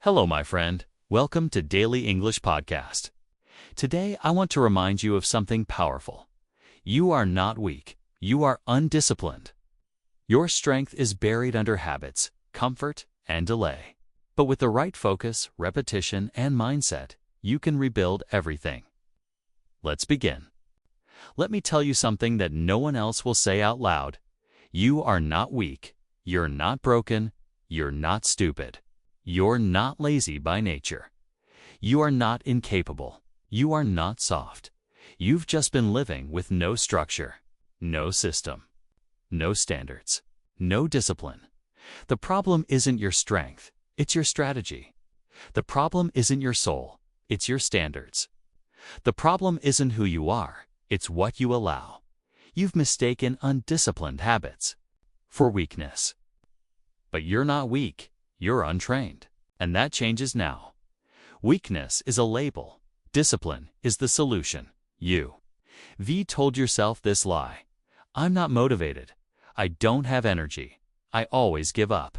Hello, my friend. Welcome to Daily English Podcast. Today, I want to remind you of something powerful. You are not weak. You are undisciplined. Your strength is buried under habits, comfort, and delay. But with the right focus, repetition, and mindset, you can rebuild everything. Let's begin. Let me tell you something that no one else will say out loud. You are not weak. You're not broken. You're not stupid. You're not lazy by nature. You are not incapable. You are not soft. You've just been living with no structure, no system, no standards, no discipline. The problem isn't your strength, it's your strategy. The problem isn't your soul, it's your standards. The problem isn't who you are, it's what you allow. You've mistaken undisciplined habits for weakness. But you're not weak. You're untrained, and that changes now. Weakness is a label. Discipline is the solution. You've told yourself this lie. I'm not motivated. I don't have energy. I always give up.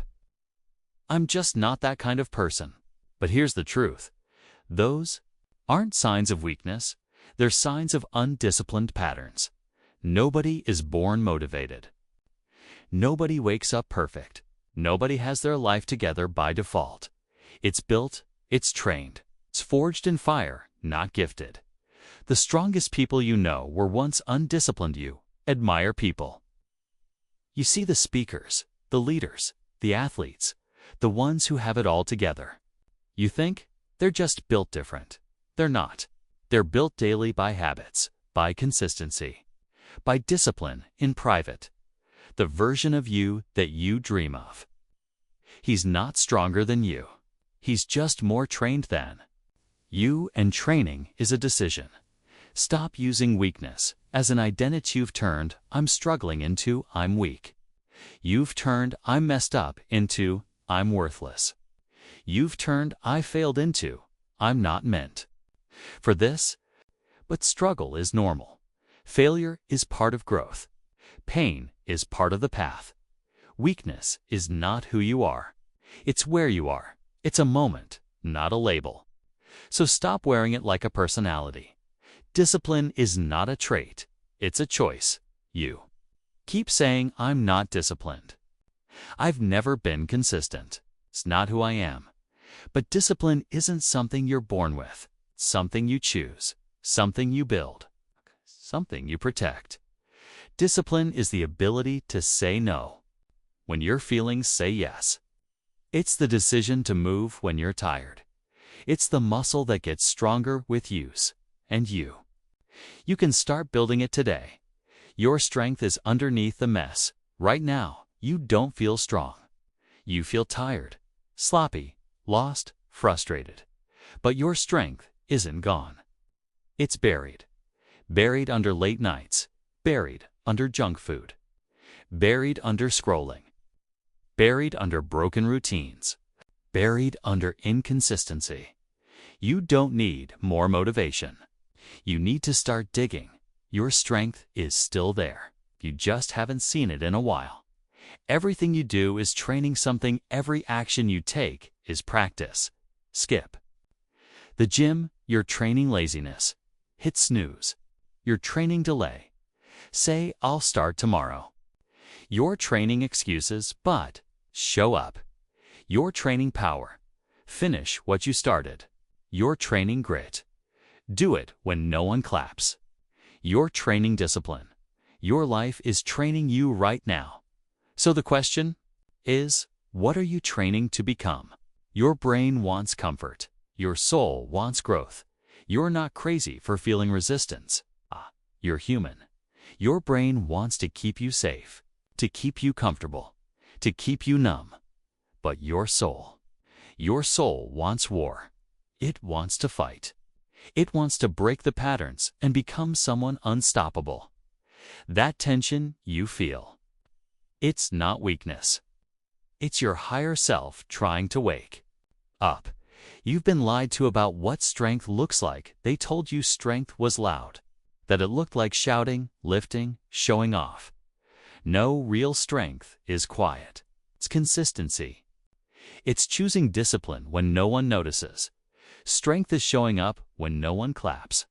I'm just not that kind of person. But here's the truth. Those aren't signs of weakness. They're signs of undisciplined patterns. Nobody is born motivated. Nobody wakes up perfect. Nobody has their life together by default. It's built, it's trained, it's forged in fire, not gifted. The strongest people you know were once undisciplined. You admire people. You see the speakers, the leaders, the athletes, the ones who have it all together. You think they're just built different. They're not. They're built daily by habits, by consistency, by discipline in private. The version of you that you dream of. He's not stronger than you. He's just more trained than you, and training is a decision. Stop using weakness as an identity. You've turned I'm struggling into I'm weak. You've turned I'm messed up into I'm worthless. You've turned I failed into I'm not meant for this. But struggle is normal. Failure is part of growth. Pain is part of the path. Weakness is not who you are. It's where you are. It's a moment, not a label. So stop wearing it like a personality. Discipline is not a trait. It's a choice. You keep saying, I'm not disciplined. I've never been consistent. It's not who I am. But discipline isn't something you're born with. It's something you choose, something you build, something you protect. Discipline is the ability to say no when your feelings say yes. It's the decision to move when you're tired. It's the muscle that gets stronger with use. And you can start building it today. Your strength is underneath the mess. Right now, you don't feel strong. You feel tired, sloppy, lost, frustrated. But your strength isn't gone. It's buried. Buried under late nights. Buried under junk food, buried under scrolling, buried under broken routines, buried under inconsistency. You don't need more motivation. You need to start digging. Your strength is still there. You just haven't seen it in a while. Everything you do is training something. Every action you take is practice. Skip the gym, you're training laziness. Hit snooze, you're training delay. Say, I'll start tomorrow. You're training excuses, but show up. You're training power. Finish what you started. You're training grit. Do it when no one claps. You're training discipline. Your life is training you right now. So the question is, what are you training to become? Your brain wants comfort. Your soul wants growth. You're not crazy for feeling resistance. You're human. Your brain wants to keep you safe, to keep you comfortable, to keep you numb. But your soul wants war. It wants to fight. It wants to break the patterns and become someone unstoppable. That tension you feel. It's not weakness. It's your higher self trying to wake up. You've been lied to about what strength looks like. They told you strength was loud. That it looked like shouting, lifting, showing off. No, real strength is quiet. It's consistency. It's choosing discipline when no one notices. Strength is showing up when no one claps.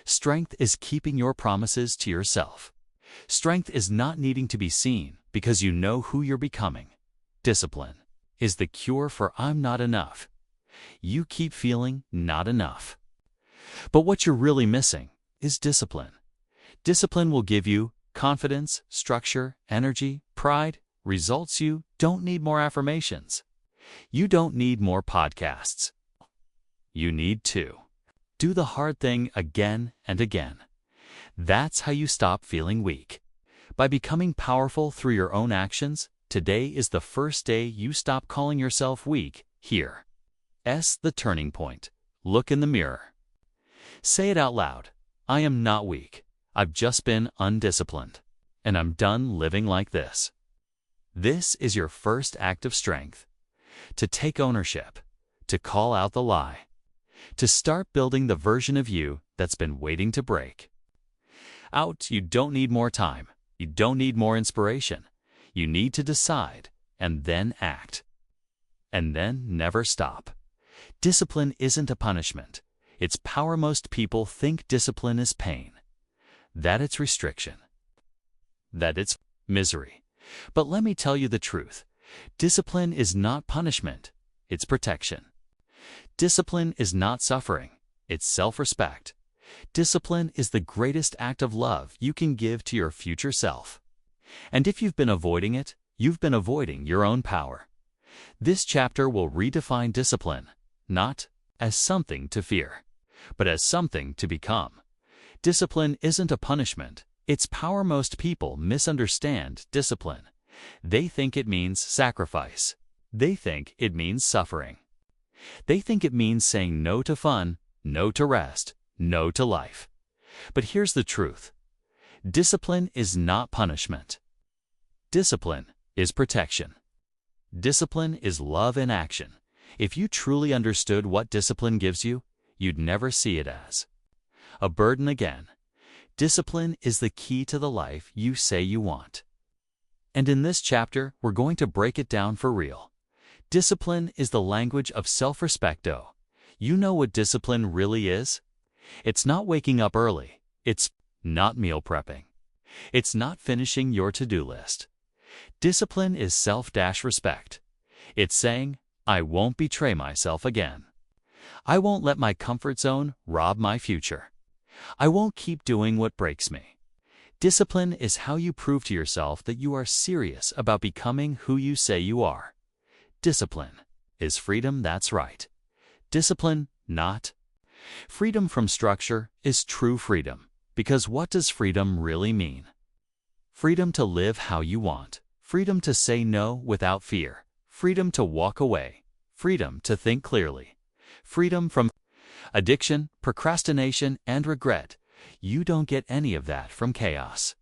Strength is keeping your promises to yourself. Strength is not needing to be seen because you know who you're becoming. Discipline is the cure for I'm not enough. You keep feeling not enough. But what you're really missing is discipline. Discipline will give you confidence, structure, energy, pride, results. You don't need more affirmations. You don't need more podcasts. You need to do the hard thing again and again. That's how you stop feeling weak. By becoming powerful through your own actions, today is the first day you stop calling yourself weak. Here. The turning point. Look in the mirror. Say it out loud. I am not weak. I've just been undisciplined. And I'm done living like this. This is your first act of strength. To take ownership. To call out the lie. To start building the version of you that's been waiting to break. You don't need more time. You don't need more inspiration. You need to decide and then act. And then never stop. Discipline isn't a punishment. It's power. Most people think discipline is pain, that it's restriction, that it's misery. But let me tell you the truth. Discipline is not punishment. It's protection. Discipline is not suffering. It's self-respect. Discipline is the greatest act of love you can give to your future self. And if you've been avoiding it, you've been avoiding your own power. This chapter will redefine discipline, not as something to fear, but as something to become. Discipline isn't a punishment. It's power. Most people misunderstand discipline. They think it means sacrifice. They think it means suffering. They think it means saying no to fun, no to rest, no to life. But here's the truth. Discipline is not punishment. Discipline is protection. Discipline is love in action. If you truly understood what discipline gives you, you'd never see it as a burden again. Discipline is the key to the life you say you want. And in this chapter, we're going to break it down for real. Discipline is the language of self-respect. You know what discipline really is? It's not waking up early. It's not meal prepping. It's not finishing your to-do list. Discipline is self-respect. It's saying, I won't betray myself again. I won't let my comfort zone rob my future. I won't keep doing what breaks me. Discipline is how you prove to yourself that you are serious about becoming who you say you are. Discipline is freedom. That's right. Discipline, not. Freedom from structure is true freedom. Because what does freedom really mean? Freedom to live how you want. Freedom to say no without fear. Freedom to walk away. Freedom to think clearly. Freedom from addiction, procrastination, and regret. You don't get any of that from chaos.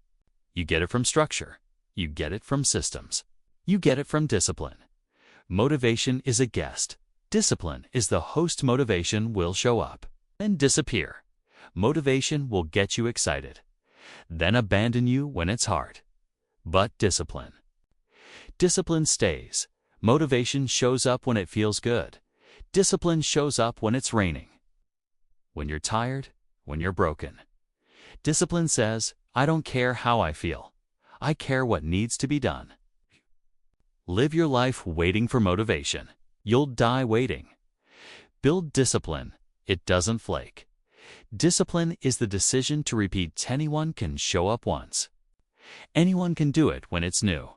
You get it from structure. You get it from systems. You get it from discipline. Motivation is a guest. Discipline is the host. Motivation will show up and disappear. Motivation will get you excited, then abandon you when it's hard. But discipline stays. Motivation shows up when it feels good. Discipline shows up when it's raining, when you're tired, when you're broken. Discipline says, I don't care how I feel. I care what needs to be done. Live your life waiting for motivation. You'll die waiting. Build discipline. It doesn't flake. Discipline is the decision to repeat. Anyone can show up once. Anyone can do it when it's new.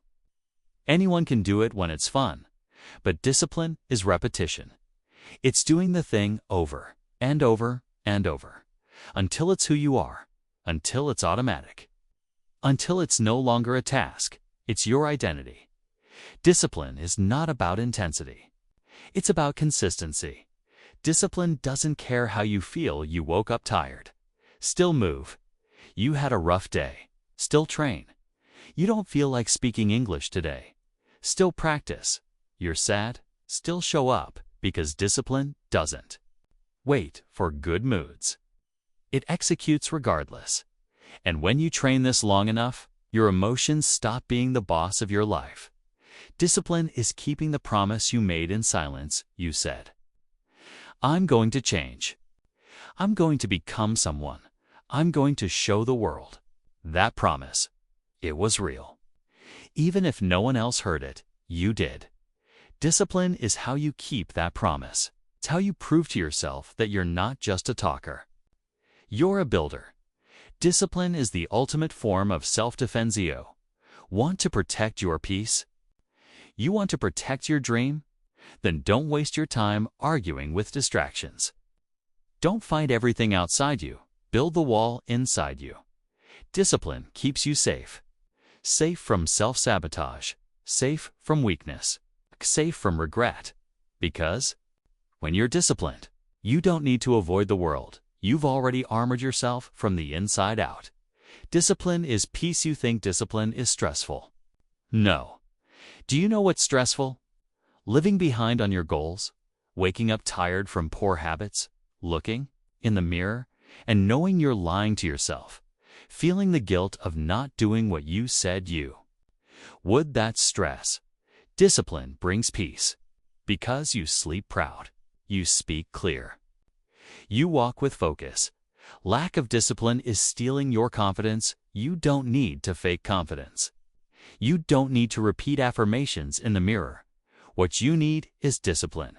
Anyone can do it when it's fun. But discipline is repetition. It's doing the thing over and over and over, until it's who you are, until it's automatic, until it's no longer a task, it's your identity. Discipline is not about intensity. It's about consistency. Discipline doesn't care how you feel. You woke up tired. Still move. You had a rough day. Still train. You don't feel like speaking English today. Still practice. You're sad. Still show up, because discipline doesn't wait for good moods. It executes regardless. And when you train this long enough, your emotions stop being the boss of your life. Discipline is keeping the promise you made in silence. You said, "I'm going to change. I'm going to become someone. I'm going to show the world." That promise, it was real. Even if no one else heard it, you did. Discipline is how you keep that promise. It's how you prove to yourself that you're not just a talker. You're a builder. Discipline is the ultimate form of self-defense. Want to protect your peace? You want to protect your dream? Then don't waste your time arguing with distractions. Don't fight everything outside you. Build the wall inside you. Discipline keeps you safe. Safe from self-sabotage. Safe from weakness. Safe from regret. Because when you're disciplined, you don't need to avoid the world. You've already armored yourself from the inside out. Discipline is peace. You think discipline is stressful. No. Do you know what's stressful? Living behind on your goals, waking up tired from poor habits, looking in the mirror and knowing you're lying to yourself, feeling the guilt of not doing what you said you would. That's stress. Discipline brings peace because you sleep proud, you speak clear, you walk with focus. Lack of discipline is stealing your confidence. You don't need to fake confidence. You don't need to repeat affirmations in the mirror. What you need is discipline.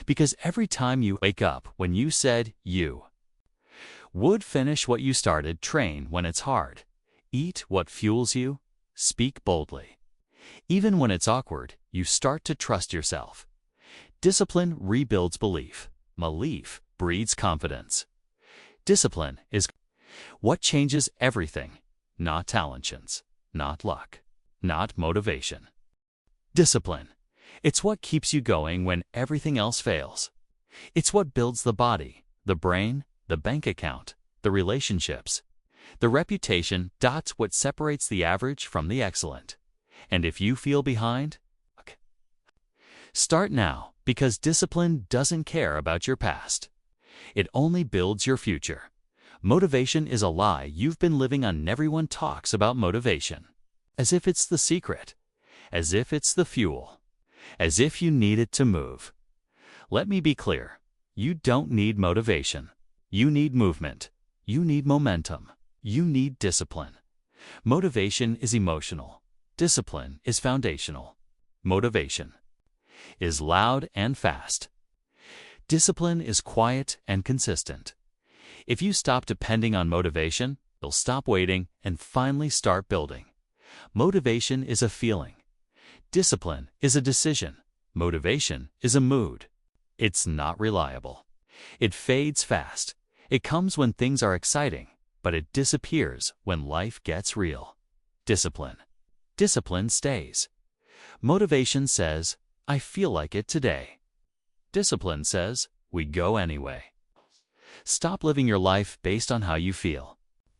Because every time you wake up, when you said you would finish what you started, train when it's hard, eat what fuels you, speak boldly. Even when it's awkward, you start to trust yourself. Discipline rebuilds belief. Belief breeds confidence. Discipline is what changes everything, not talents, not luck, not motivation. Discipline. It's what keeps you going when everything else fails. It's what builds the body, the brain, the bank account, the relationships, the reputation. What separates the average from the excellent. And if you feel behind, start now, because discipline doesn't care about your past. It only builds your future. Motivation is a lie you've been living on. Everyone talks about motivation, as if it's the secret, as if it's the fuel, as if you need it to move. Let me be clear. You don't need motivation. You need movement. You need momentum. You need discipline. Motivation is emotional. Discipline is foundational. Motivation is loud and fast. Discipline is quiet and consistent. If you stop depending on motivation, you'll stop waiting and finally start building. Motivation is a feeling. Discipline is a decision. Motivation is a mood. It's not reliable. It fades fast. It comes when things are exciting, but it disappears when life gets real. Discipline. Discipline stays. Motivation says, "I feel like it today." Discipline says, "We go anyway." Stop living your life based on how you feel.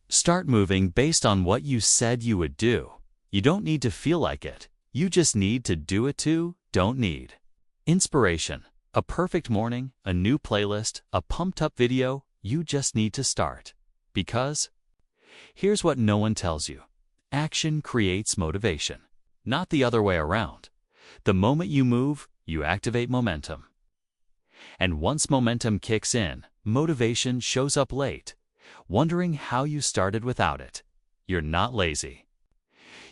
Start moving based on what you said you would do. You don't need to feel like it. You just need to do it too. Don't need inspiration, a perfect morning, a new playlist, a pumped-up video. You just need to start. Because here's what no one tells you. Action creates motivation, not the other way around. The moment you move, you activate momentum. And once momentum kicks in, motivation shows up late, wondering how you started without it. You're not lazy.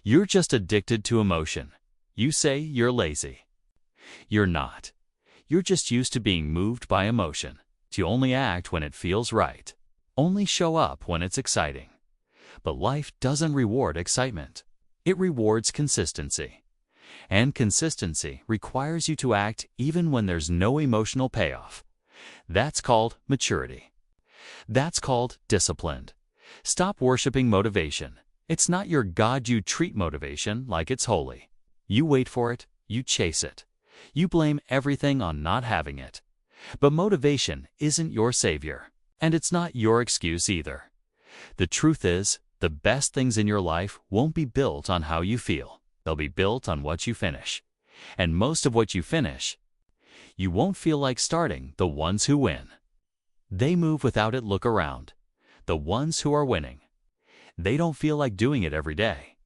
You're just addicted to emotion. You say you're lazy. You're not. You're just used to being moved by emotion, to only act when it feels right, only show up when it's exciting. But life doesn't reward excitement. It rewards consistency. And consistency requires you to act even when there's no emotional payoff. That's called maturity. That's called disciplined. Stop worshiping motivation. It's not your God. You treat motivation like it's holy. You wait for it. You chase it. You blame everything on not having it. But motivation isn't your savior, and it's not your excuse either. The truth is, the best things in your life won't be built on how you feel. They'll be built on what you finish. And most of what you finish, you won't feel like starting. The ones who win, they move without it. Look around. The ones who are winning, they don't feel like doing it every day.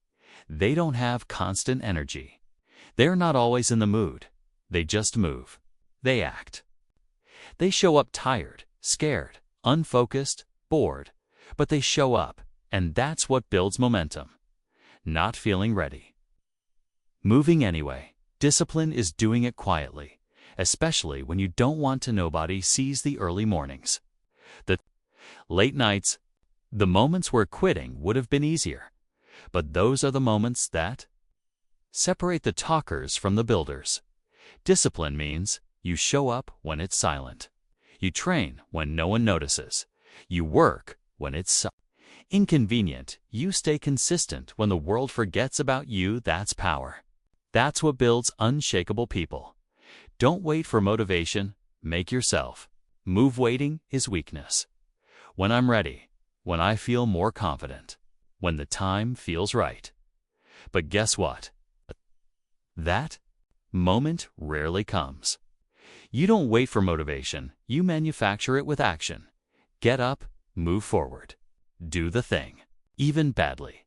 They don't have constant energy. They're not always in the mood. They just move. They act. They show up tired, scared, unfocused, bored, but they show up, and that's what builds momentum. Not feeling ready. Moving anyway. Discipline is doing it quietly, especially when you don't want to. Nobody sees the early mornings, the late nights, the moments where quitting would have been easier. But those are the moments that separate the talkers from the builders. Discipline means you show up when it's silent. You train when no one notices. You work when it's inconvenient. You stay consistent when the world forgets about you. That's power. That's what builds unshakable people. Don't wait for motivation. Make yourself. Move. Waiting is weakness. When I'm ready, when I feel more confident, when the time feels right. But guess what? That moment rarely comes. You don't wait for motivation. You manufacture it with action. Get up, move forward. Do the thing, even badly,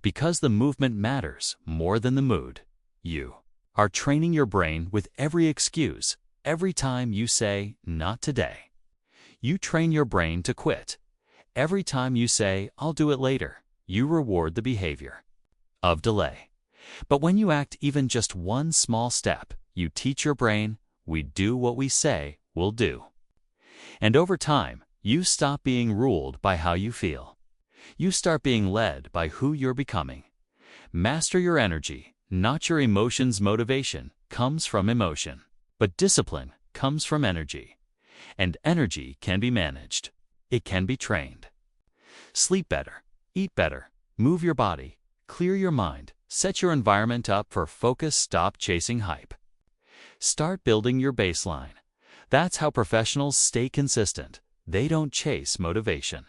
because the movement matters more than the mood. You are training your brain with every excuse, every time you say, not today. You train your brain to quit. Every time you say, I'll do it later, you reward the behavior of delay. But when you act even just one small step, you teach your brain, we do what we say we'll do. And over time, you stop being ruled by how you feel. You start being led by who you're becoming. Master your energy, not your emotions. Motivation comes from emotion, but discipline comes from energy. And energy can be managed. It can be trained. Sleep better, eat better, move your body, clear your mind, set your environment up for focus. Stop chasing hype. Start building your baseline. That's how professionals stay consistent. They don't chase motivation.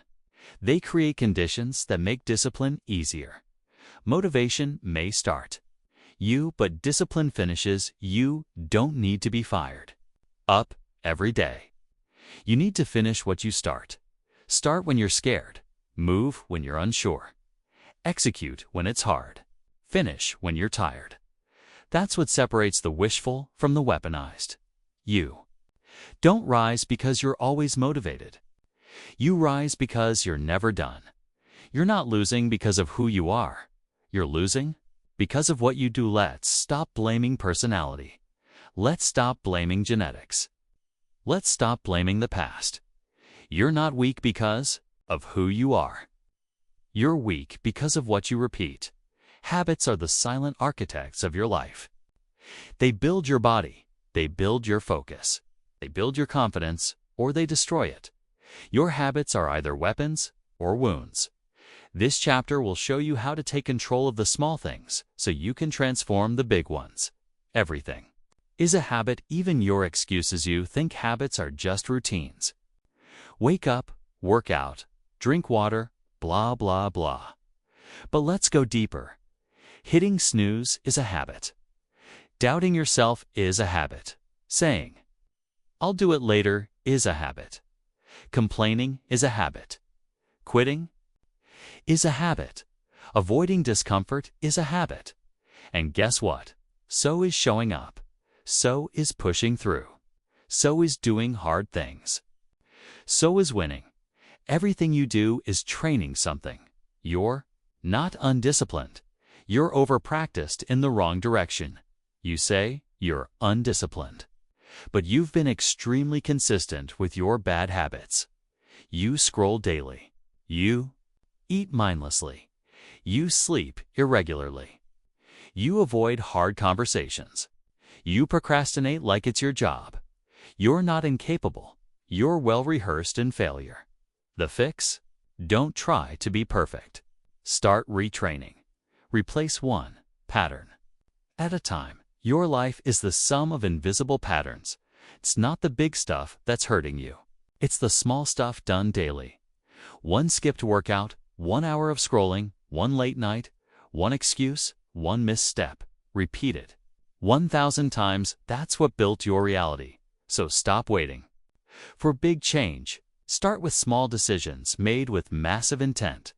They create conditions that make discipline easier. Motivation may start you, but discipline finishes you. Don't need to be fired up every day. You need to finish what you start. Start when you're scared. Move when you're unsure. Execute when it's hard. Finish when you're tired. That's what separates the wishful from the weaponized. You don't rise because you're always motivated. You rise because you're never done. You're not losing because of who you are. You're losing because of what you do. Let's stop blaming personality. Let's stop blaming genetics. Let's stop blaming the past. You're not weak because of who you are. You're weak because of what you repeat. Habits are the silent architects of your life. They build your body. They build your focus. They build your confidence, or they destroy it. Your habits are either weapons or wounds. This chapter will show you how to take control of the small things so you can transform the big ones. Everything is a habit. Even your excuses. You think habits are just routines. Wake up, work out, drink water, blah, blah, blah. But let's go deeper. Hitting snooze is a habit. Doubting yourself is a habit. Saying, I'll do it later is a habit. Complaining is a habit. Quitting is a habit. Avoiding discomfort is a habit. And guess what? So is showing up. So is pushing through. So is doing hard things. So is winning. Everything you do is training something. You're not undisciplined. You're overpracticed in the wrong direction. You say you're undisciplined. But you've been extremely consistent with your bad habits. You scroll daily. You eat mindlessly. You sleep irregularly. You avoid hard conversations. You procrastinate like it's your job. You're not incapable. You're well-rehearsed in failure. The fix? Don't try to be perfect. Start retraining. Replace one pattern at a time. Your life is the sum of invisible patterns. It's not the big stuff that's hurting you. It's the small stuff done daily. One skipped workout, 1 hour of scrolling, one late night, one excuse, one misstep. Repeated 1,000 times. That's what built your reality. So stop waiting for big change. Start with small decisions made with massive intent.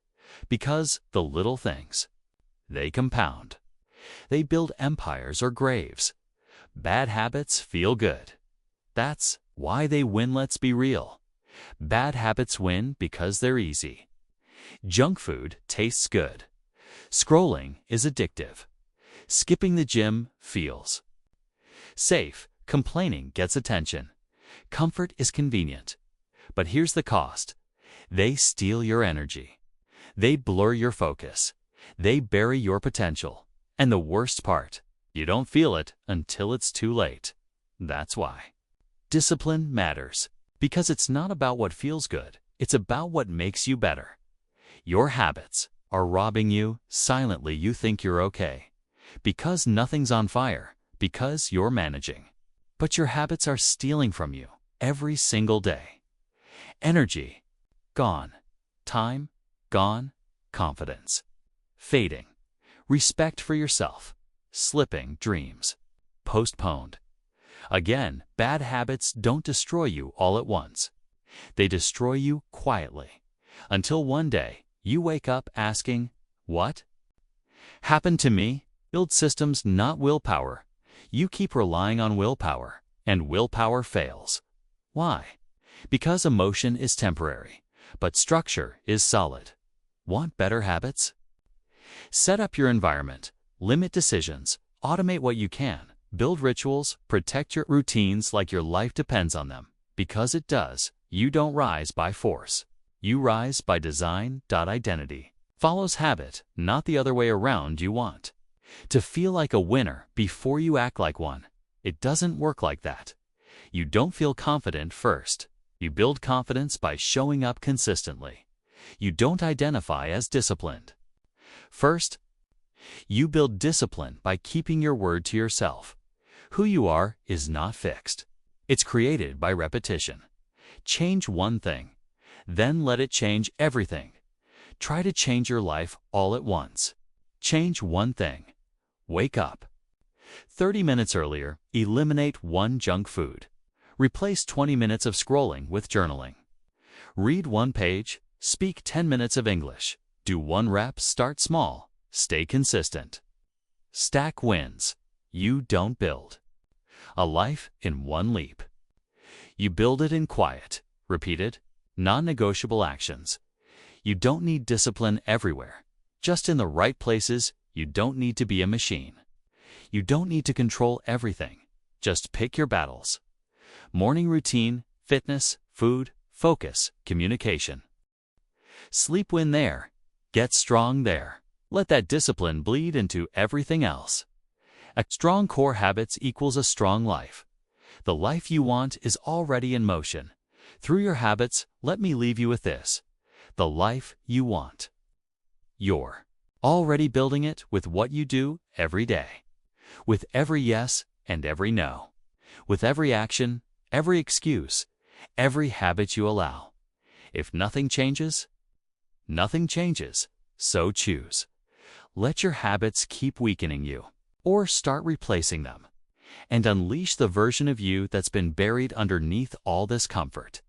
Because the little things, they compound. They build empires or graves. Bad habits feel good. That's why they win. Let's be real. Bad habits win because they're easy. Junk food tastes good. Scrolling is addictive. Skipping the gym feels safe. Complaining gets attention. Comfort is convenient. But here's the cost. They steal your energy. They blur your focus. They bury your potential. And the worst part, you don't feel it until it's too late. That's why discipline matters. Because it's not about what feels good. It's about what makes you better. Your habits are robbing you silently. You think you're okay. Because nothing's on fire. Because you're managing. But your habits are stealing from you every single day. Energy, gone. Time, gone. Confidence, fading. Respect for yourself, slipping. Dreams, postponed. Again, bad habits don't destroy you all at once. They destroy you quietly. Until one day, you wake up asking, what happened to me? Build systems, not willpower. You keep relying on willpower, and willpower fails. Why? Because emotion is temporary, but structure is solid. Want better habits? Set up your environment, limit decisions, automate what you can, build rituals, protect your routines like your life depends on them. Because it does. You don't rise by force. You rise by design. Identity follows habit, not the other way around. You want to feel like a winner before you act like one. It doesn't work like that. You don't feel confident first. You build confidence by showing up consistently. You don't identify as disciplined first. You build discipline by keeping your word to yourself. Who you are is not fixed. It's created by repetition. Change one thing, then let it change everything. Try to change your life all at once. Change one thing. Wake up 30 minutes earlier. Eliminate one junk food. Replace 20 minutes of scrolling with journaling. Read one page. Speak 10 minutes of English. Do one rep. Start small. Stay consistent. Stack wins. You don't build a life in one leap. You build it in quiet, repeated, non-negotiable actions. You don't need discipline everywhere. Just in the right places. You don't need to be a machine. You don't need to control everything. Just pick your battles. Morning routine, fitness, food, focus, communication. Sleep win there. Get strong there. Let that discipline bleed into everything else. A strong core habits equals a strong life. The life you want is already in motion. Through your habits, let me leave you with this. The life you want. You're already building it with what you do every day. With every yes and every no. With every action, every excuse, every habit you allow. If nothing changes, nothing changes. So choose. Let your habits keep weakening you, or start replacing them, and unleash the version of you that's been buried underneath all this comfort.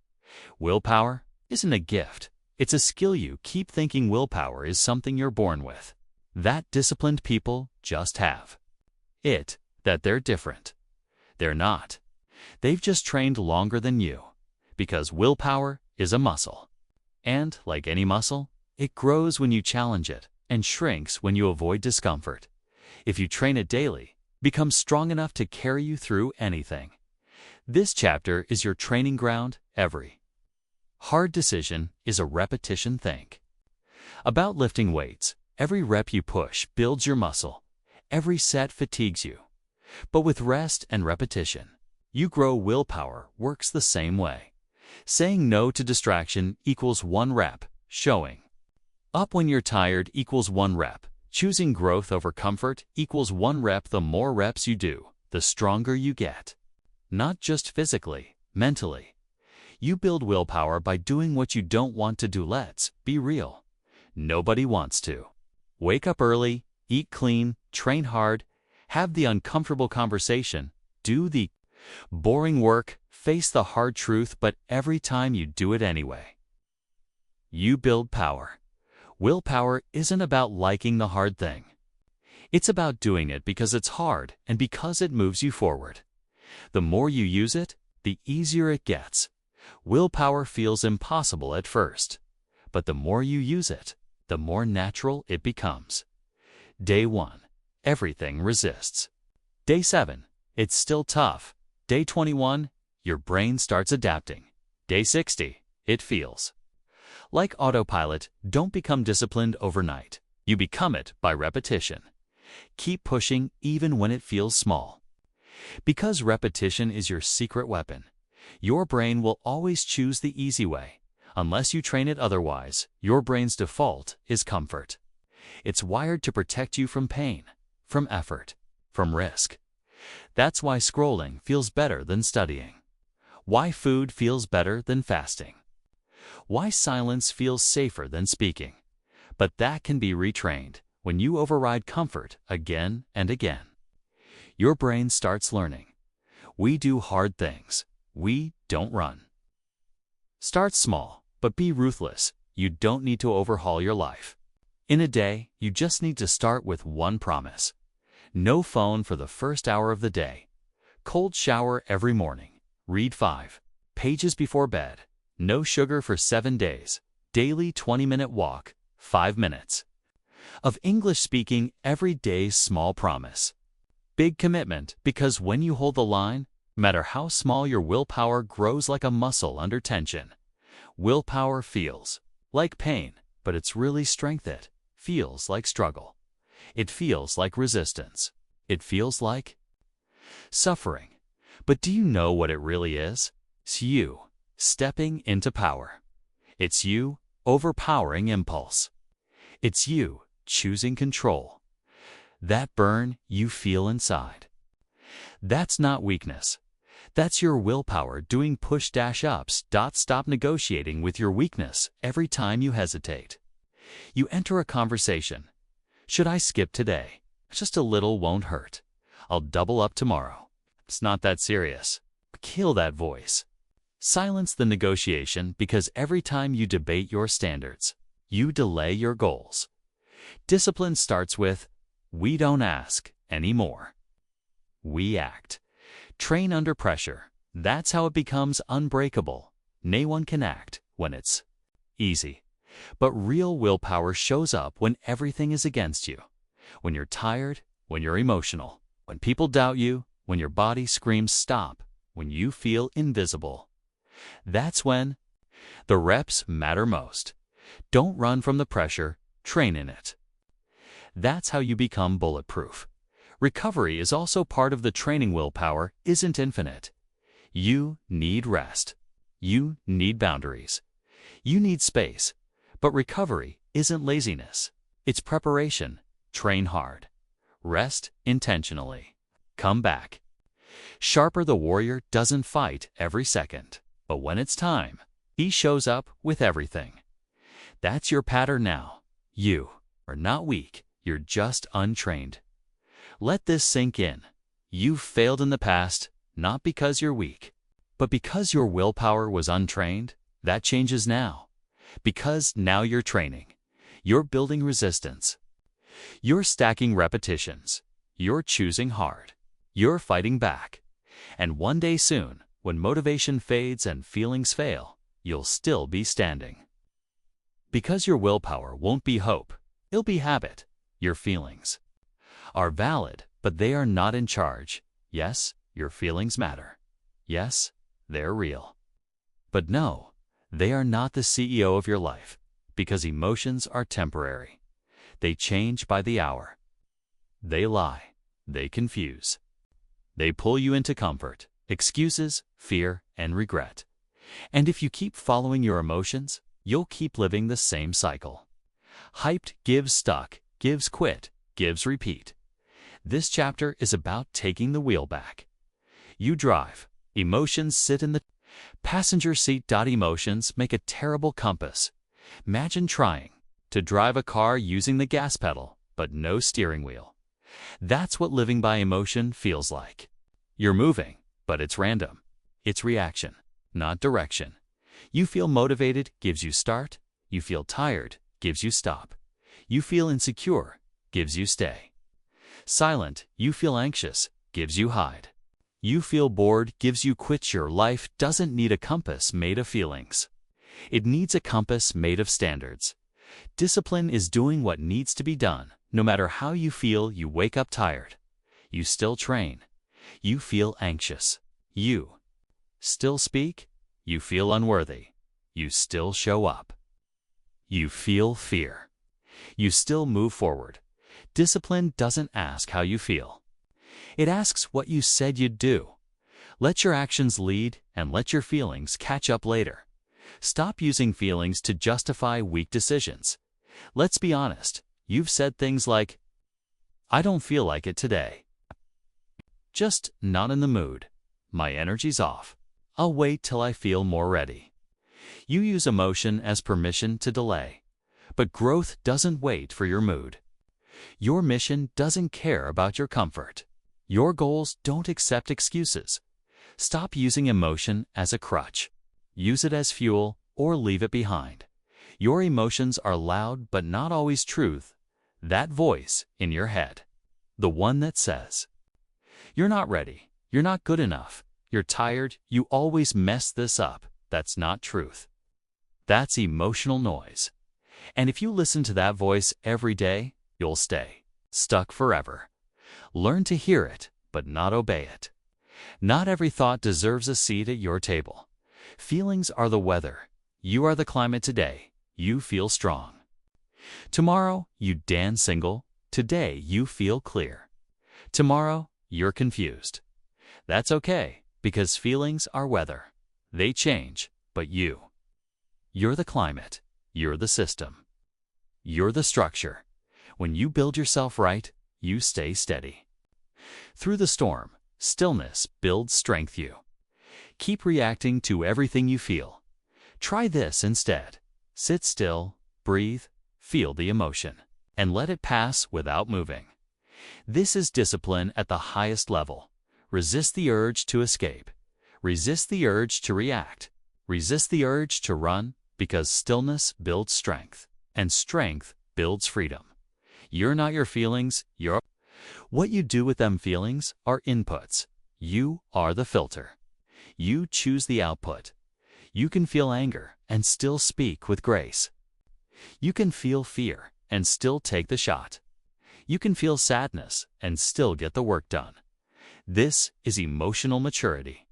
Willpower isn't a gift. It's a skill. You keep thinking willpower is something you're born with. That disciplined people just have it, that they're different. They're not. They've just trained longer than you. Because willpower is a muscle. And, like any muscle, it grows when you challenge it and shrinks when you avoid discomfort. If you train it daily, it becomes strong enough to carry you through anything. This chapter is your training ground. Every hard decision is a repetition. Think about lifting weights. Every rep you push builds your muscle. Every set fatigues you. But with rest and repetition, you grow. Willpower works the same way. Saying no to distraction equals 1 rep. Showing up when you're tired equals 1 rep. Choosing growth over comfort equals 1 rep. The more reps you do, the stronger you get. Not just physically, mentally. You build willpower by doing what you don't want to do. Let's be real. Nobody wants to. Wake up early, eat clean, train hard, have the uncomfortable conversation, do the boring work, face the hard truth, but every time you do it anyway. You build power. Willpower isn't about liking the hard thing. It's about doing it because it's hard and because it moves you forward. The more you use it, the easier it gets. Willpower feels impossible at first, but the more you use it, the more natural it becomes. Day 1. Everything resists. Day 7. It's still tough. Day 21. Your brain starts adapting. Day 60. It feels. Like autopilot, don't become disciplined overnight. You become it by repetition. Keep pushing even when it feels small. Because repetition is your secret weapon, your brain will always choose the easy way. Unless you train it otherwise, your brain's default is comfort. It's wired to protect you from pain, from effort, from risk. That's why scrolling feels better than studying. Why food feels better than fasting. Why silence feels safer than speaking. But that can be retrained when you override comfort again and again. Your brain starts learning. We do hard things. We don't run. Start small, but be ruthless. You don't need to overhaul your life. In a day, you just need to start with one promise. No phone for the first hour of the day. Cold shower every morning. Read 5 pages before bed. No sugar for 7 days. Daily 20-minute walk, 5 minutes. Of English speaking every day's small promise. Big commitment, because when you hold the line, no matter how small, your willpower grows like a muscle under tension. Willpower feels like pain, but it's really strength. It feels like struggle. It feels like resistance. It feels like suffering. But do you know what it really is? It's you stepping into power. It's you overpowering impulse. It's you choosing control. That burn you feel inside. That's not weakness. That's your willpower doing push-ups. Stop negotiating with your weakness every time you hesitate. You enter a conversation. Should I skip today? Just a little won't hurt. I'll double up tomorrow. It's not that serious. Kill that voice. Silence the negotiation, because every time you debate your standards, you delay your goals. Discipline starts with, we don't ask anymore. We act. Train under pressure. That's how it becomes unbreakable. No one can act when it's easy. But real willpower shows up when everything is against you. When you're tired, when you're emotional, when people doubt you, when your body screams stop, when you feel invisible. That's when the reps matter most. Don't run from the pressure, train in it. That's how you become bulletproof. Recovery is also part of the training. Willpower isn't infinite. You need rest. You need boundaries. You need space. But recovery isn't laziness. It's preparation. Train hard. Rest intentionally. Come back. Sharper the warrior doesn't fight every second. But when it's time, he shows up with everything. That's your pattern now. You are not weak. You're just untrained. Let this sink in. You've failed in the past, not because you're weak, but because your willpower was untrained. That changes now. Because now you're training. You're building resistance. You're stacking repetitions. You're choosing hard. You're fighting back. And one day soon, when motivation fades and feelings fail, you'll still be standing. Because your willpower won't be hope, it'll be habit. Your feelings are valid, but they are not in charge. Yes, your feelings matter. Yes, they're real. But no, they are not the CEO of your life, because emotions are temporary. They change by the hour. They lie. They confuse. They pull you into comfort, excuses, fear, and regret. And if you keep following your emotions, you'll keep living the same cycle. Hyped gives stuck, gives quit, gives repeat. This chapter is about taking the wheel back. You drive. Emotions sit in the passenger seat. Emotions make a terrible compass. Imagine trying to drive a car using the gas pedal, but no steering wheel. That's what living by emotion feels like. You're moving, but it's random. It's reaction, not direction. You feel motivated, gives you start. You feel tired, gives you stop. You feel insecure, gives you stay. Silent, you feel anxious, gives you hide. You feel bored, gives you quit. Your life doesn't need a compass made of feelings. It needs a compass made of standards. Discipline is doing what needs to be done. No matter how you feel, you wake up tired. You still train. You feel anxious. You still speak. You feel unworthy. You still show up. You feel fear. You still move forward. Discipline doesn't ask how you feel. It asks what you said you'd do. Let your actions lead and let your feelings catch up later. Stop using feelings to justify weak decisions. Let's be honest. You've said things like, "I don't feel like it today. Just not in the mood. My energy's off. I'll wait till I feel more ready." You use emotion as permission to delay. But growth doesn't wait for your mood. Your mission doesn't care about your comfort. Your goals don't accept excuses. Stop using emotion as a crutch. Use it as fuel or leave it behind. Your emotions are loud but not always truth. That voice in your head. The one that says, "You're not ready. You're not good enough. You're tired. You always mess this up." That's not truth. That's emotional noise. And if you listen to that voice every day, you'll stay stuck forever. Learn to hear it, but not obey it. Not every thought deserves a seat at your table. Feelings are the weather. You are the climate today. You feel strong. Tomorrow, you dance single. Today, you feel clear. Tomorrow, you're confused. That's okay, because feelings are weather. They change, but you're the climate. You're the system. You're the structure. When you build yourself right, you stay steady. Through the storm, stillness builds strength. You keep reacting to everything you feel. Try this instead. Sit still, breathe, feel the emotion, and let it pass without moving. This is discipline at the highest level. Resist the urge to escape. Resist the urge to react. Resist the urge to run, because stillness builds strength, and strength builds freedom. You're not your feelings, you're what you do with them. Feelings are inputs. You are the filter. You choose the output. You can feel anger and still speak with grace. You can feel fear and still take the shot. You can feel sadness and still get the work done. This is emotional maturity.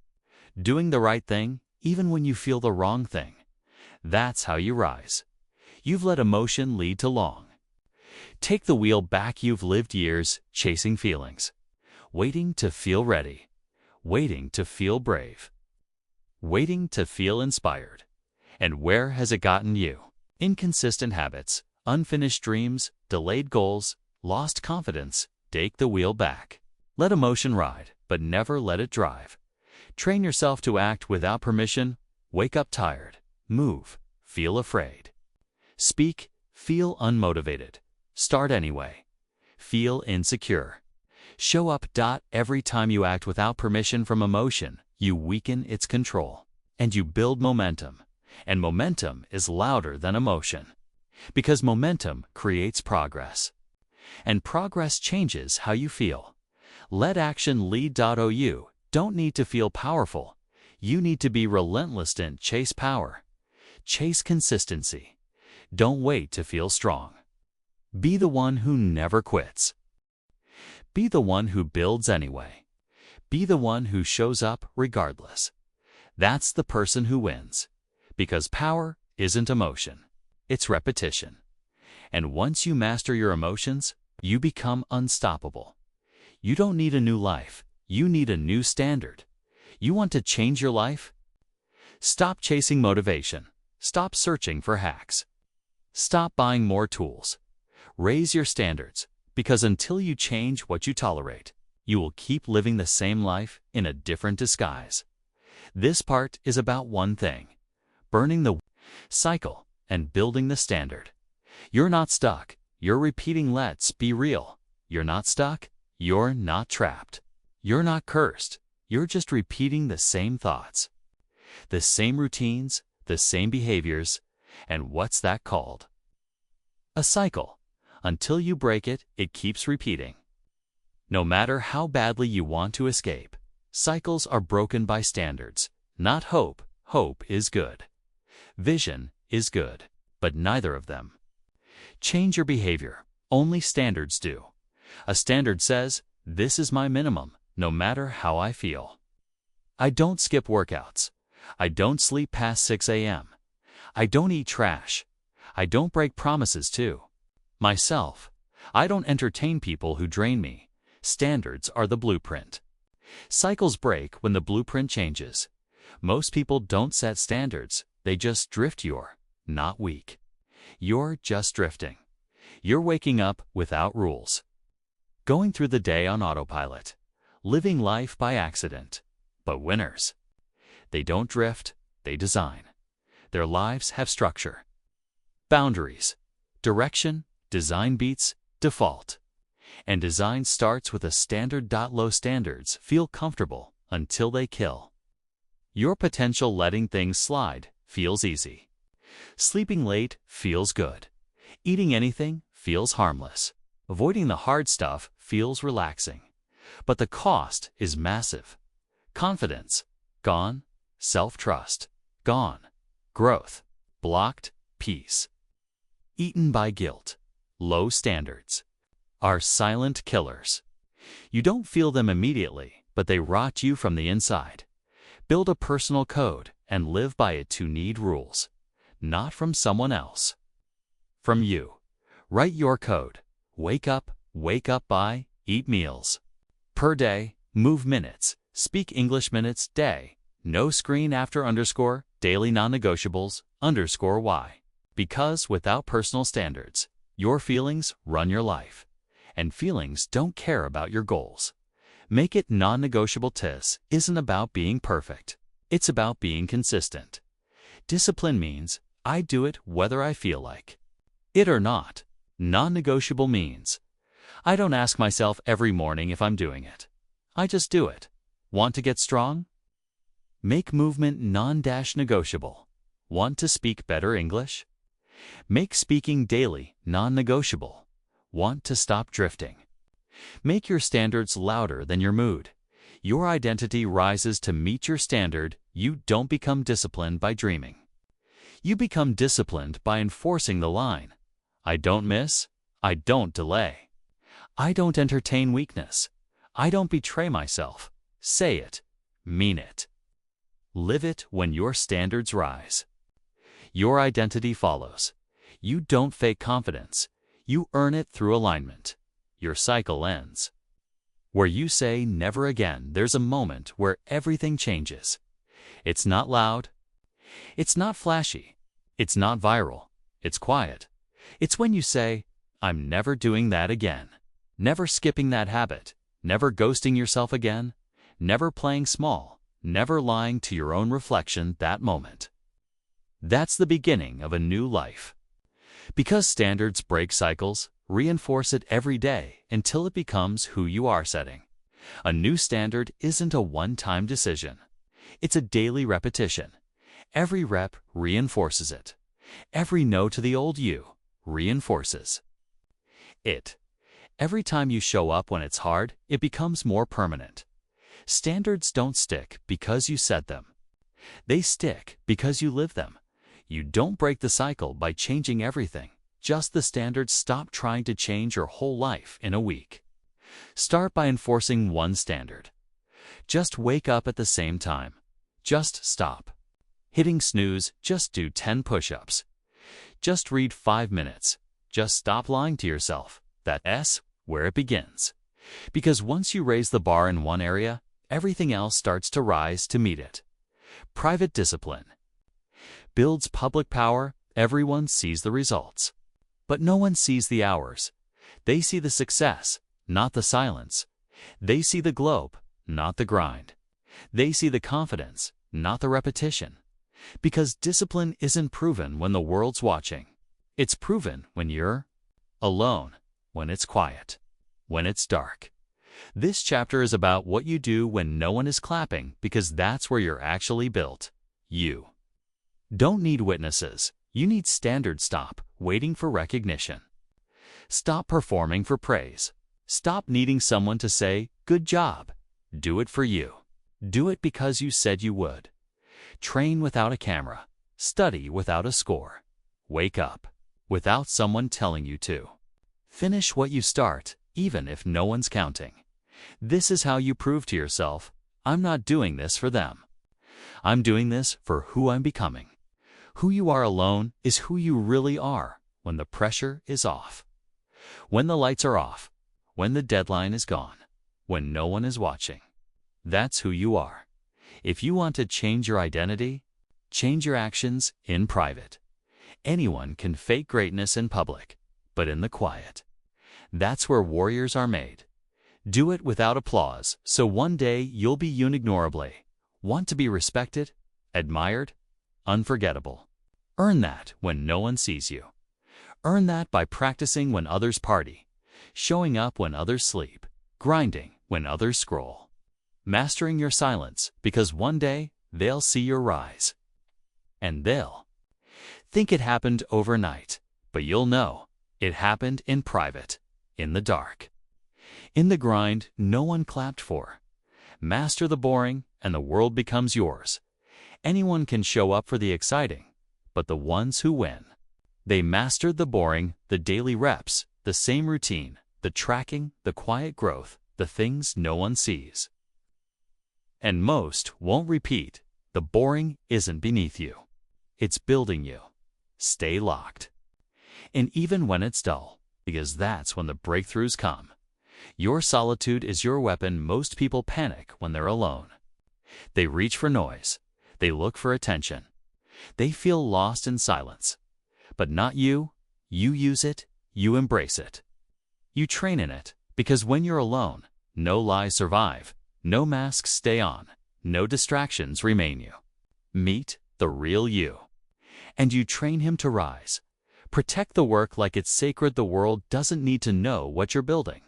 Doing the right thing even when you feel the wrong thing. That's how you rise. You've let emotion lead too long. Take the wheel back. You've lived years chasing feelings, waiting to feel ready, waiting to feel brave, waiting to feel inspired. And where has it gotten you? Inconsistent habits, unfinished dreams, delayed goals, lost confidence. Take the wheel back. Let emotion ride, but never let it drive. Train yourself to act without permission. Wake up tired. Move. Feel afraid. Speak. Feel unmotivated. Start anyway. Feel insecure. Show up. Every time you act without permission from emotion, you weaken its control. And you build momentum. And momentum is louder than emotion. Because momentum creates progress. And progress changes how you feel. Let action lead. You don't need to feel powerful. You need to be relentless. Don't chase power. Chase consistency. Don't wait to feel strong. Be the one who never quits. Be the one who builds anyway. Be the one who shows up regardless. That's the person who wins. Because power isn't emotion. It's repetition. And once you master your emotions, you become unstoppable. You don't need a new life. You need a new standard. You want to change your life? Stop chasing motivation. Stop searching for hacks. Stop buying more tools. Raise your standards, because until you change what you tolerate, you will keep living the same life in a different disguise. This part is about one thing: burning the cycle and building the standard. You're not stuck. You're repeating. Let's be real. You're not stuck. You're not trapped. You're not cursed. You're just repeating the same thoughts, the same routines, the same behaviors. And what's that called? A cycle. Until you break it, it keeps repeating. No matter how badly you want to escape, cycles are broken by standards, not hope. Hope is good. Vision is good, but neither of them. Change your behavior. Only standards do. A standard says, this is my minimum, no matter how I feel. I don't skip workouts. I don't sleep past 6 a.m. I don't eat trash. I don't break promises to myself. I don't entertain people who drain me. Standards are the blueprint. Cycles break when the blueprint changes. Most people don't set standards. They just drift. You're not weak. You're just drifting. You're waking up without rules. Going through the day on autopilot. Living life by accident. But winners, they don't drift, they design. Their lives have structure. Boundaries. Direction. Design beats default. And design starts with a standard. Low standards feel comfortable until they kill. Your potential. Letting things slide feels easy. Sleeping late feels good. Eating anything feels harmless. Avoiding the hard stuff feels relaxing. But the cost is massive. Confidence, gone. Self-trust, gone. Growth, blocked. Peace, eaten by guilt. Low standards are silent killers. You don't feel them immediately, but they rot you from the inside. Build a personal code and live by it. To need rules, not from someone else. From you. Write your code. Wake up by, eat meals per day, move minutes, speak English minutes day, no screen after underscore, daily non-negotiables, underscore why. Because without personal standards, your feelings run your life, and feelings don't care about your goals. Make it non-negotiable. This isn't about being perfect. It's about being consistent. Discipline means I do it whether I feel like it or not. Non-negotiable means I don't ask myself every morning if I'm doing it. I just do it. Want to get strong? Make movement non-negotiable. Want to speak better English? Make speaking daily non-negotiable. Want to stop drifting? Make your standards louder than your mood. Your identity rises to meet your standard. You don't become disciplined by dreaming. You become disciplined by enforcing the line. I don't miss. I don't delay. I don't entertain weakness. I don't betray myself. Say it. Mean it. Live it. When your standards rise, your identity follows. You don't fake confidence. You earn it through alignment. Your cycle ends where you say never again. There's a moment where everything changes. It's not loud. It's not flashy. It's not viral. It's quiet. It's when you say, I'm never doing that again. Never skipping that habit. Never ghosting yourself again. Never playing small. Never lying to your own reflection. That moment. That's the beginning of a new life. Because standards break cycles, reinforce it every day until it becomes who you are. Setting a new standard isn't a one-time decision. It's a daily repetition. Every rep reinforces it. Every no to the old you reinforces it. Every time you show up when it's hard, it becomes more permanent. Standards don't stick because you set them. They stick because you live them. You don't break the cycle by changing everything. Just the standards. Stop trying to change your whole life in a week. Start by enforcing one standard. Just wake up at the same time. Just stop hitting snooze. Just do 10 push-ups. Just read 5 minutes. Just stop lying to yourself. That's where it begins. Because once you raise the bar in one area, everything else starts to rise to meet it. Private discipline builds public power. Everyone sees the results, but no one sees the hours. They see the success, not the silence. They see the globe, not the grind. They see the confidence, not the repetition. Because discipline isn't proven when the world's watching. It's proven when you're alone, when it's quiet, when it's dark. This chapter is about what you do when no one is clapping, because that's where you're actually built. You don't need witnesses. You need standards. Stop waiting for recognition. Stop performing for praise. Stop needing someone to say, "Good job." Do it for you. Do it because you said you would. Train without a camera. Study without a score. Wake up without someone telling you to. Finish what you start, even if no one's counting. This is how you prove to yourself, I'm not doing this for them. I'm doing this for who I'm becoming. Who you are alone is who you really are when the pressure is off. When the lights are off. When the deadline is gone. When no one is watching. That's who you are. If you want to change your identity, change your actions in private. Anyone can fake greatness in public, but in the quiet. That's where warriors are made. Do it without applause, so one day you'll be unignorably. Want to be respected, admired, unforgettable. Earn that when no one sees you. Earn that by practicing when others party, showing up when others sleep, grinding when others scroll. Mastering your silence, because one day they'll see your rise. And they'll think it happened overnight, but you'll know it happened in private, in the dark. In the grind no one clapped for. Master the boring and the world becomes yours. Anyone can show up for the exciting, but the ones who win. They mastered the boring, the daily reps, the same routine, the tracking, the quiet growth, the things no one sees. And most won't repeat. The boring isn't beneath you. It's building you. Stay locked. And even when it's dull, because that's when the breakthroughs come. Your solitude is your weapon. Most people panic when they're alone. They reach for noise. They look for attention. They feel lost in silence. But not you. You use it. You embrace it. You train in it, because when you're alone, no lies survive. No masks stay on. No distractions remain you. Meet the real you. And you train him to rise. Protect the work like it's sacred. The world doesn't need to know what you're building.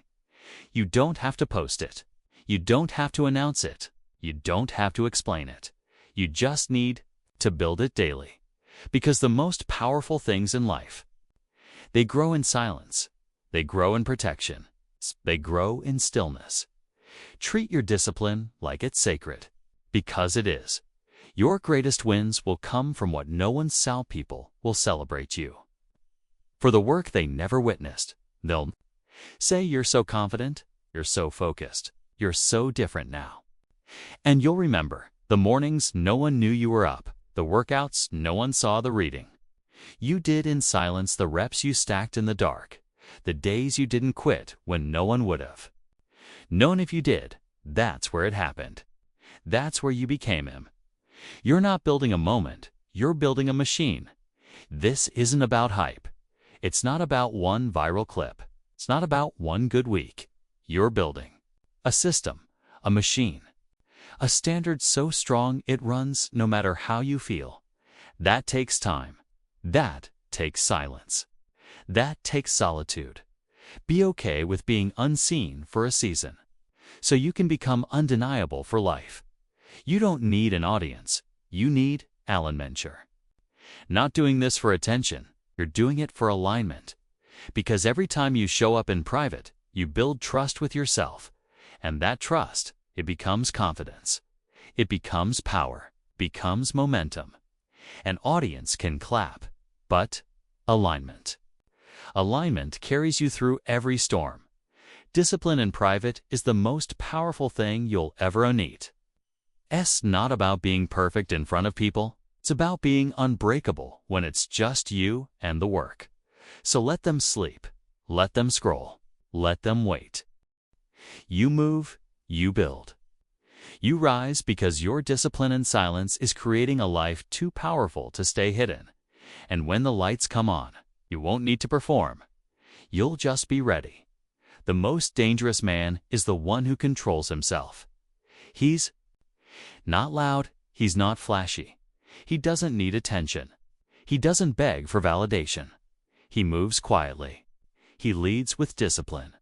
You don't have to post it. You don't have to announce it. You don't have to explain it. You just need to build it daily. Because the most powerful things in life, they grow in silence. They grow in protection. They grow in stillness. Treat your discipline like it's sacred, because it is. Your greatest wins will come from what no one saw. People will celebrate you for the work they never witnessed. They'll say, "You're so confident, you're so focused, you're so different now." And you'll remember the mornings no one knew you were up, the workouts no one saw the reading. You did in silence, the reps you stacked in the dark, the days you didn't quit when no one would have known if you did. That's where it happened. That's where you became him. You're not building a moment, you're building a machine. This isn't about hype. It's not about one viral clip. It's not about one good week. You're building a system, a machine, a standard so strong it runs no matter how you feel. That takes time. That takes silence. That takes solitude. Be okay with being unseen for a season, so you can become undeniable for life. You don't need an audience. You need Alan Mencher. Not doing this for attention. You're doing it for alignment. Because every time you show up in private, you build trust with yourself. And that trust, it becomes confidence. It becomes power, becomes momentum. An audience can clap, but alignment. Alignment carries you through every storm. Discipline in private is the most powerful thing you'll ever need. It's not about being perfect in front of people. It's about being unbreakable when it's just you and the work. So let them sleep. Let them scroll. Let them wait. You move, you build. You rise because your discipline and silence is creating a life too powerful to stay hidden. And when the lights come on, you won't need to perform. You'll just be ready. The most dangerous man is the one who controls himself. He's not loud. He's not flashy. He doesn't need attention. He doesn't beg for validation. He moves quietly. He leads with discipline.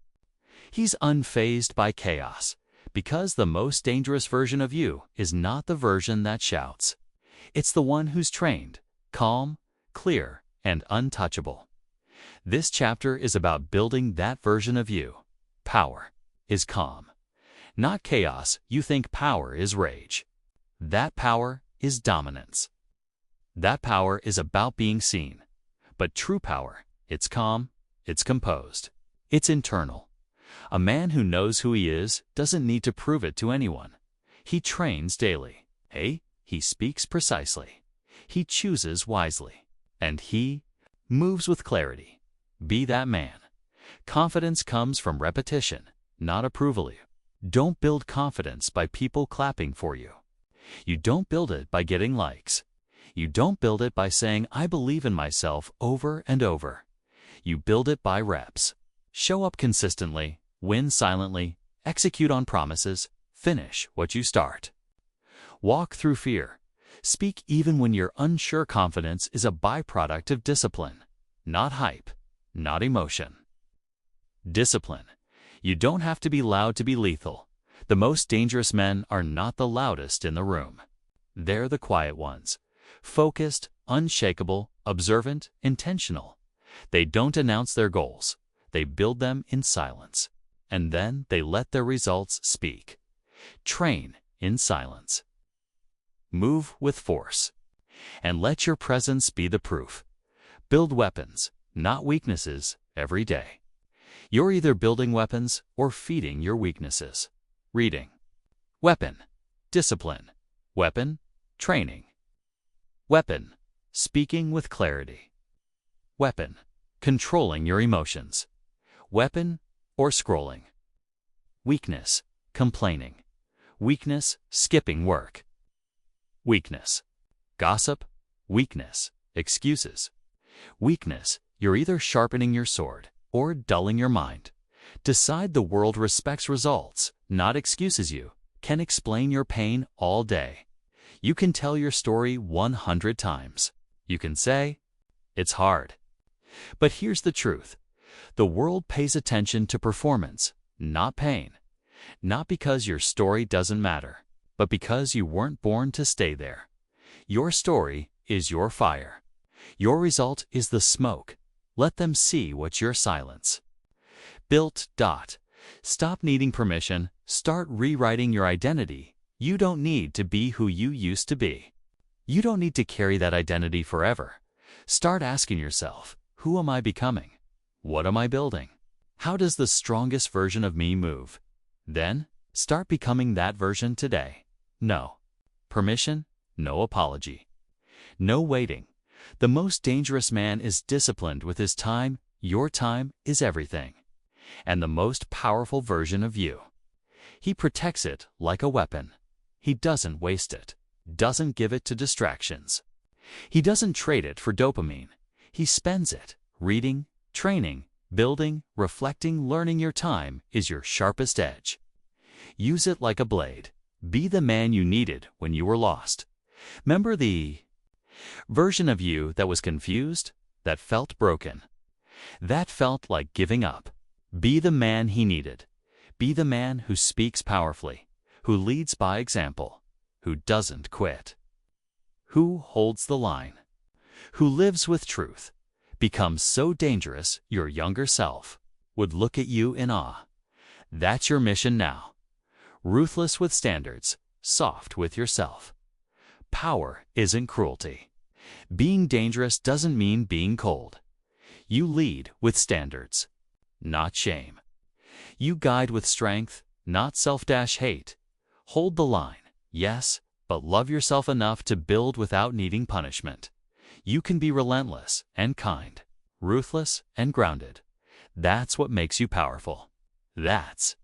He's unfazed by chaos, because the most dangerous version of you is not the version that shouts. It's the one who's trained, calm, clear, and untouchable. This chapter is about building that version of you. Power is calm. Not chaos. You think power is rage. That power is dominance. That power is about being seen. But true power, it's calm, it's composed, it's internal. A man who knows who he is doesn't need to prove it to anyone. He trains daily. He speaks precisely. He chooses wisely. And he moves with clarity. Be that man. Confidence comes from repetition, not approval. Don't build confidence by people clapping for you. You don't build it by getting likes. You don't build it by saying, "I believe in myself," over and over. You build it by reps. Show up consistently, win silently, execute on promises, finish what you start. Walk through fear. Speak even when you're unsure. Confidence is a byproduct of discipline, not hype, not emotion. Discipline. You don't have to be loud to be lethal. The most dangerous men are not the loudest in the room. They're the quiet ones. Focused, unshakable, observant, intentional. They don't announce their goals. They build them in silence. And then they let their results speak. Train in silence. Move with force. And let your presence be the proof. Build weapons, not weaknesses, every day. You're either building weapons or feeding your weaknesses. Reading. Weapon. Discipline. Weapon. Training. Weapon. Speaking with clarity. Weapon. Controlling your emotions. Weapon or scrolling. Weakness. Complaining. Weakness. Skipping work. Weakness. Gossip. Weakness. Excuses. Weakness. You're either sharpening your sword or dulling your mind. Decide. The world respects results, not excuses. You can explain your pain all day. You can tell your story 100 times. You can say, "It's hard." But here's the truth. The world pays attention to performance, not pain. Not because your story doesn't matter, but because you weren't born to stay there. Your story is your fire. Your result is the smoke. Let them see what's your silence. Built. Stop needing permission. Start rewriting your identity. You don't need to be who you used to be. You don't need to carry that identity forever. Start asking yourself, who am I becoming? What am I building? How does the strongest version of me move? Then, start becoming that version today. No permission, no apology. No waiting. The most dangerous man is disciplined with his time. Your time is everything. And the most powerful version of you. He protects it like a weapon. He doesn't waste it, doesn't give it to distractions. He doesn't trade it for dopamine. He spends it reading, training, building, reflecting. Learning. Your time is your sharpest edge. Use it like a blade. Be the man you needed when you were lost. Remember the version of you that was confused, that felt broken, that felt like giving up. Be the man he needed. Be the man who speaks powerfully, who leads by example, who doesn't quit, who holds the line, who lives with truth. Become so dangerous your younger self would look at you in awe. That's your mission now. Ruthless with standards, soft with yourself. Power isn't cruelty. Being dangerous doesn't mean being cold. You lead with standards, not shame. You guide with strength, not self-hate. Hold the line, yes, but love yourself enough to build without needing punishment. You can be relentless and kind, ruthless and grounded. That's what makes you powerful. That's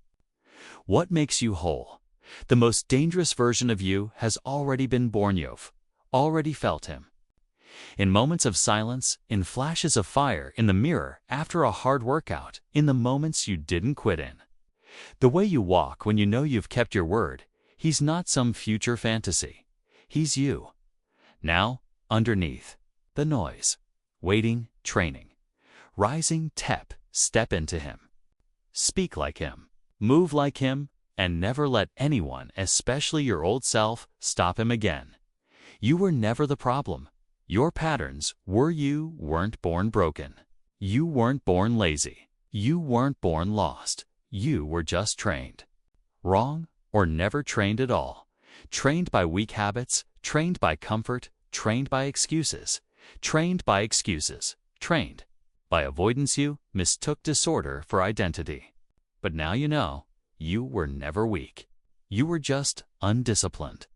what makes you whole. The most dangerous version of you has already been born. You've already felt him. In moments of silence, in flashes of fire, in the mirror, after a hard workout, in the moments you didn't quit in. The way you walk when you know you've kept your word. He's not some future fantasy. He's you. Now, underneath the noise, waiting, training, rising, step into him. Speak like him, move like him, and never let anyone, especially your old self, stop him again. You were never the problem. Your patterns were. You weren't born broken. You weren't born lazy. You weren't born lost. You were just trained. Wrong or never trained at all. Trained by weak habits, trained by comfort, trained by excuses. Trained by excuses. Trained by avoidance. You mistook disorder for identity. But now you know, you were never weak. You were just undisciplined.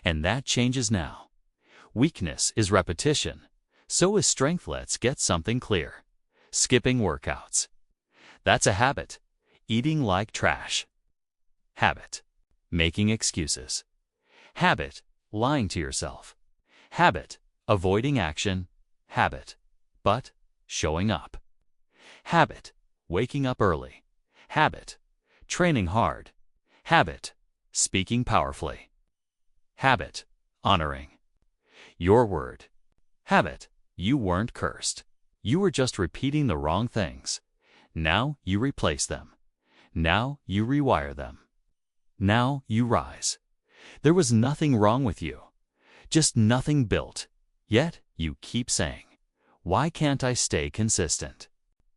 And that changes now. Weakness is repetition. So is strength. Let's get something clear. Skipping workouts. That's a habit. Eating like trash. Habit. Making excuses. Habit. Lying to yourself. Habit. Avoiding action. Habit. But showing up. Habit. Waking up early. Habit. Training hard. Habit. Speaking powerfully. Habit. Honoring your word. Habit. You weren't cursed. You were just repeating the wrong things. Now you replace them. Now you rewire them. Now you rise. There was nothing wrong with you. Just nothing built. Yet you keep saying, why can't I stay consistent?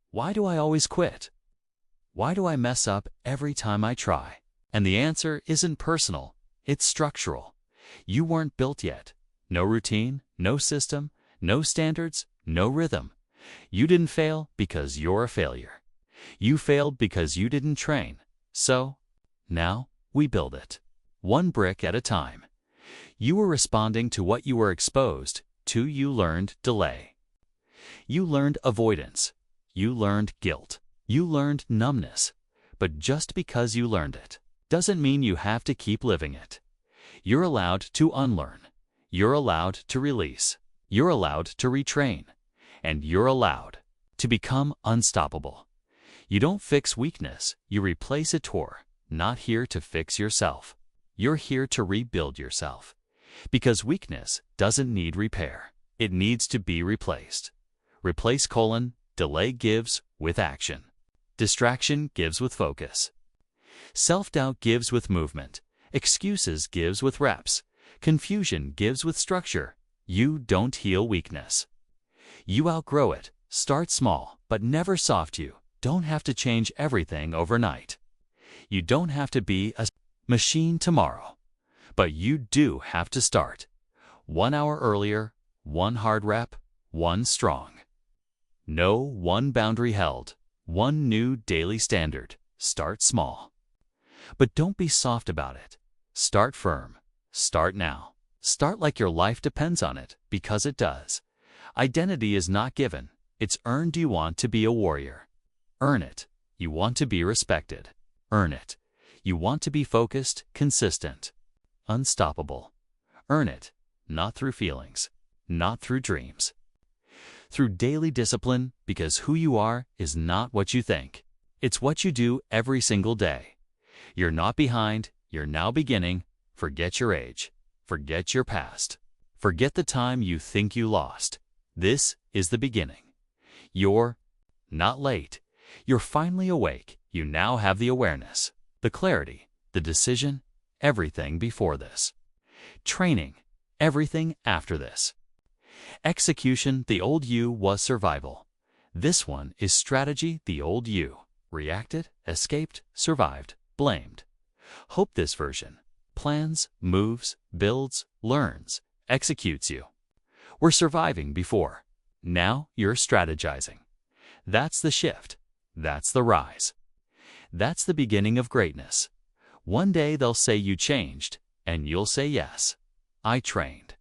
Why do I always quit? Why do I mess up every time I try? And the answer isn't personal. It's structural. You weren't built yet. No routine, no system, no standards, no rhythm. You didn't fail because you're a failure. You failed because you didn't train. So, now we build it. One brick at a time. You were responding to what you were exposed to. You learned delay. You learned avoidance. You learned guilt. You learned numbness. But just because you learned it doesn't mean you have to keep living it. You're allowed to unlearn. You're allowed to release. You're allowed to retrain. And you're allowed to become unstoppable. You don't fix weakness, you replace it. You're not here to fix yourself. You're here to rebuild yourself. Because weakness doesn't need repair. It needs to be replaced. Replace: delay gives with action. Distraction gives with focus. Self-doubt gives with movement. Excuses gives with reps. Confusion gives with structure. You don't heal weakness. You outgrow it. Start small, but never soft. You don't have to change everything overnight. You don't have to be a machine tomorrow. But you do have to start. 1 hour earlier, 1 hard rep, 1 strong. No 1 boundary held, 1 new daily standard. Start small. But don't be soft about it. Start firm. Start now. Start like your life depends on it, because it does. Identity is not given. It's earned. You want to be a warrior. Earn it. You want to be respected. Earn it. You want to be focused, consistent, unstoppable. Earn it. Not through feelings, not through dreams. Through daily discipline, because who you are is not what you think. It's what you do every single day. You're not behind. You're now beginning. Forget your age. Forget your past. Forget the time you think you lost. This is the beginning. You're not late. You're finally awake. You now have the awareness, the clarity, the decision, everything before this. Training, everything after this. Execution: the old you was survival. This one is strategy. The old you reacted, escaped, survived, blamed. Hope: this version plans, moves, builds, learns, executes. You were surviving before. Now you're strategizing. That's the shift. That's the rise. That's the beginning of greatness. One day they'll say you changed, and you'll say, yes, I trained.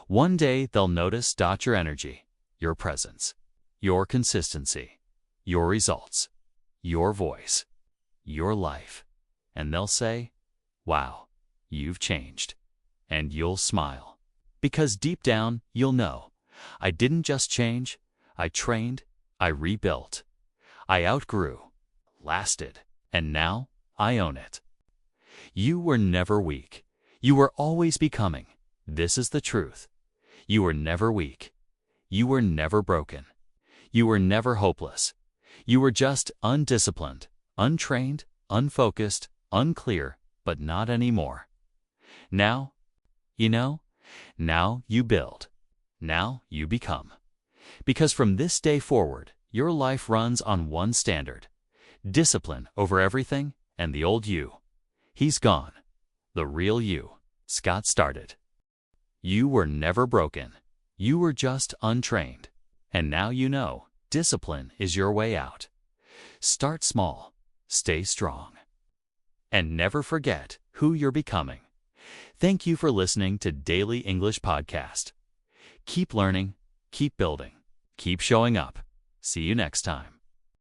One day they'll notice your energy, your presence, your consistency, your results, your voice, your life. And they'll say, wow, you've changed. And you'll smile. Because deep down, you'll know, I didn't just change, I trained, I rebuilt. I outgrew, lasted, and now I own it. You were never weak. You were always becoming. This is the truth. You were never weak. You were never broken. You were never hopeless. You were just undisciplined, untrained, unfocused, unclear, but not anymore. Now, now you build. Now you become. Because from this day forward, your life runs on one standard. Discipline over everything, and the old you. He's gone. The real you. Scott started. You were never broken. You were just untrained. And now you know, discipline is your way out. Start small. Stay strong. And never forget who you're becoming. Thank you for listening to Daily English Podcast. Keep learning, keep building, keep showing up. See you next time.